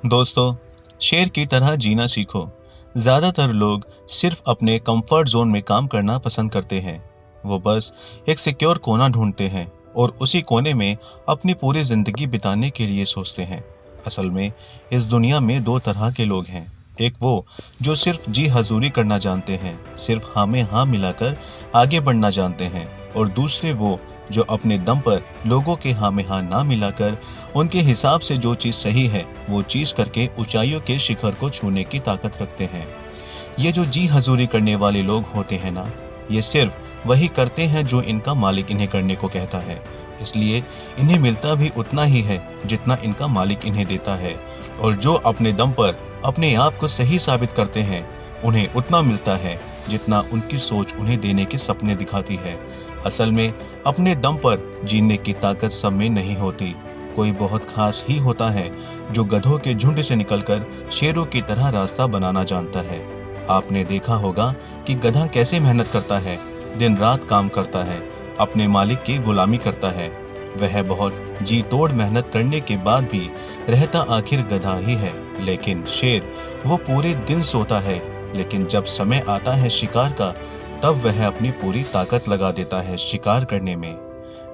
दोस्तों, शेर की तरह जीना सीखो। ज़्यादातर लोग सिर्फ अपने कंफर्ट जोन में काम करना पसंद करते हैं। वो बस एक सिक्योर कोना ढूंढते हैं और उसी कोने में अपनी पूरी ज़िंदगी बिताने के लिए सोचते हैं। असल में इस दुनिया में दो तरह के लोग हैं। एक वो जो सिर्फ जी हजूरी करना जानते हैं, सिर्फ हाँ में हाँ मिलाकर आगे बढ़ना जानते हैं, और दूसरे वो जो अपने दम पर लोगों के हाँ में हाँ ना मिलाकर उनके हिसाब से जो चीज़ सही है वो चीज़ करके ऊंचाइयों के शिखर को छूने की ताकत रखते हैं। ये जो जी हजूरी करने वाले लोग होते हैं ना, ये सिर्फ वही करते हैं जो इनका मालिक इन्हें करने को कहता है। इसलिए इन्हें मिलता भी उतना ही है जितना इनका मालिक इन्हें देता है, और जो अपने दम पर अपने आप को सही साबित करते हैं उन्हें उतना मिलता है जितना उनकी सोच उन्हें देने के सपने दिखाती है। असल में अपने दम पर जीने की ताकत सब में नहीं होती। कोई बहुत खास ही होता है जो गधों के झुंड से निकलकर शेरों की तरह रास्ता बनाना जानता है। आपने देखा होगा कि गधा कैसे मेहनत करता है, दिन रात काम करता है, अपने मालिक की गुलामी करता है। वह बहुत जी तोड़ मेहनत करने के बाद भी रहता आखिर गधा ही है। लेकिन शेर वो पूरे दिन सोता है, लेकिन जब समय आता है शिकार का, तब वह अपनी पूरी ताकत लगा देता है शिकार करने में।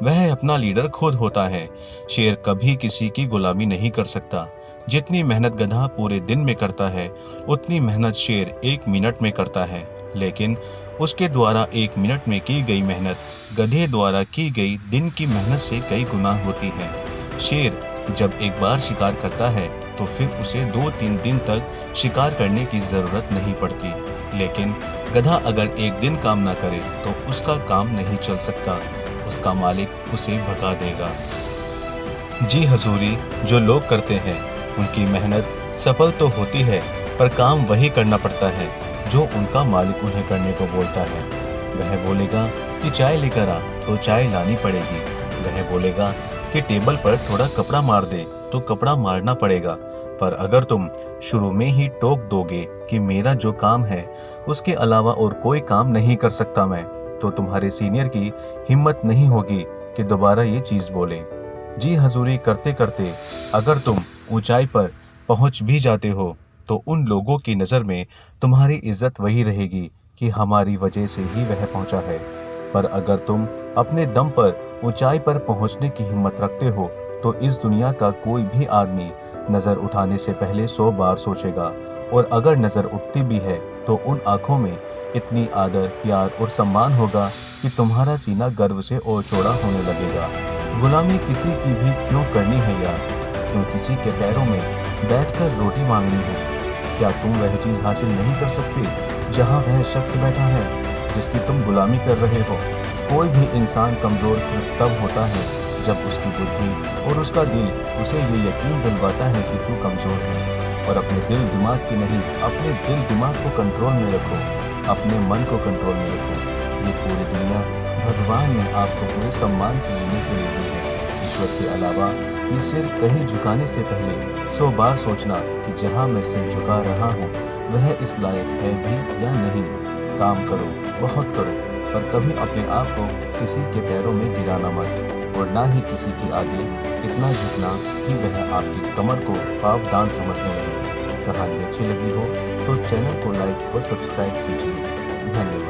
वह अपना लीडर खुद होता है। शेर कभी किसी की गुलामी नहीं कर सकता। जितनी मेहनत गधा पूरे दिन में करता है, उतनी मेहनत शेर 1 मिनट में करता है। लेकिन उसके द्वारा 1 मिनट में की गई मेहनत गधे द्वारा की गई दिन की मेहनत से कई गुना होती है। शेर जब एक बार शिकार करता है तो फिर उसे 2-3 दिन तक शिकार करने की जरूरत नहीं पड़ती। लेकिन गधा अगर एक दिन काम ना करे तो उसका काम नहीं चल सकता, उसका मालिक उसे भगा देगा। जी हजूरी जो लोग करते हैं उनकी मेहनत सफल तो होती है, पर काम वही करना पड़ता है जो उनका मालिक उन्हें करने को बोलता है। वह बोलेगा कि चाय लेकर आ तो चाय लानी पड़ेगी। वह बोलेगा कि टेबल पर थोड़ा कपड़ा मार दे तो कपड़ा मारना पड़ेगा। पर अगर तुम शुरू में ही टोक दोगे कि मेरा जो काम है उसके अलावा और कोई काम नहीं कर सकता मैं, तो तुम्हारे सीनियर की हिम्मत नहीं होगी कि दोबारा ये चीज बोले। जी हजूरी करते करते अगर तुम ऊंचाई पर पहुंच भी जाते हो तो उन लोगों की नज़र में तुम्हारी इज्जत वही रहेगी कि हमारी वजह से ही वह पहुंचा है। पर अगर तुम अपने दम पर ऊंचाई पर पहुंचने की हिम्मत रखते हो तो इस दुनिया का कोई भी आदमी नज़र उठाने से पहले 100 बार सोचेगा, और अगर नज़र उठती भी है तो उन आंखों में इतनी आदर, प्यार और सम्मान होगा कि तुम्हारा सीना गर्व से और चौड़ा होने लगेगा। गुलामी किसी की भी क्यों करनी है यार? क्यों किसी के पैरों में बैठकर रोटी मांगनी है? क्या तुम वह चीज़ हासिल नहीं कर सकते जहां वह शख्स बैठा है जिसकी तुम गुलामी कर रहे हो? कोई भी इंसान कमज़ोर सिर्फ तब होता है जब उसकी बुद्धि और उसका दिल उसे ये यकीन दिलवाता है कि तू कमज़ोर है। और अपने दिल दिमाग की नहीं, अपने दिल दिमाग को कंट्रोल में रखो, अपने मन को कंट्रोल में रखो। ये पूरी दुनिया भगवान ने आपको पूरे सम्मान से जीने के लिए दी है। ईश्वर के अलावा ये सिर कहीं झुकाने से पहले 100 बार सोचना कि जहाँ मैं सिर झुका रहा हूँ वह इस लायक है भी या नहीं। काम करो, बहुत करो, पर कभी अपने आप को किसी के पैरों में गिराना मत, और ना ही किसी के आगे इतना झुकना कि वह आपकी कमर को पावदान समझने लगे। कहानी अच्छी लगी हो तो चैनल को लाइक और सब्सक्राइब कीजिए। धन्यवाद।